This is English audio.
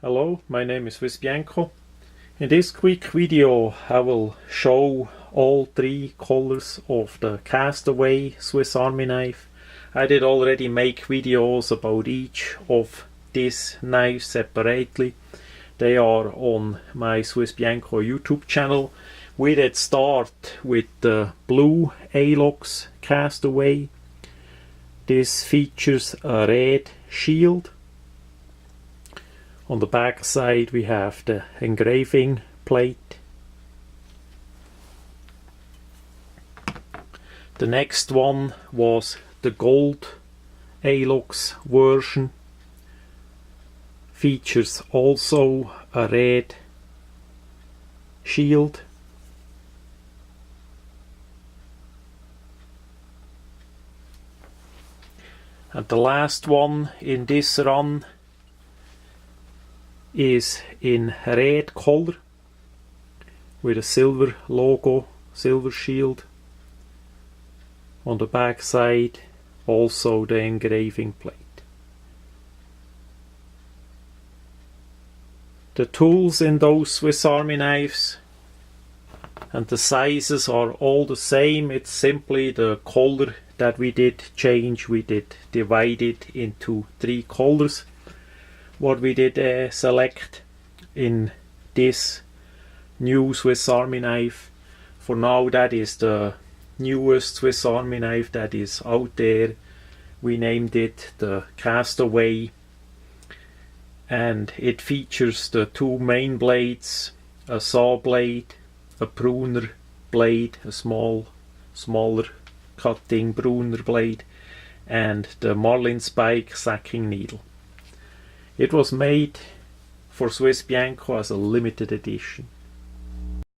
Hello, my name is swissbianco. In this quick video I will show all three colors of the Castaway Swiss Army knife. I did already make videos about each of these knives separately. They are on my swissbianco YouTube channel. We did start with the blue Alox Castaway. This features a red shield. On the back side we have the engraving plate. The next one was the gold Alox version. Features also a red shield. And the last one in this run is in red color with a silver logo, silver shield. On the back side also the engraving plate. The tools in those Swiss Army knives and the sizes are all the same. It's simply the color that we did change. We did divide it into three colors. What we did select in this new Swiss Army knife. For now that is the newest Swiss Army knife that is out there. We named it the Castaway, and it features the two main blades, a saw blade, a pruner blade, a smaller cutting pruner blade, and the marlin spike sacking needle. It was made for swissbianco as a limited edition.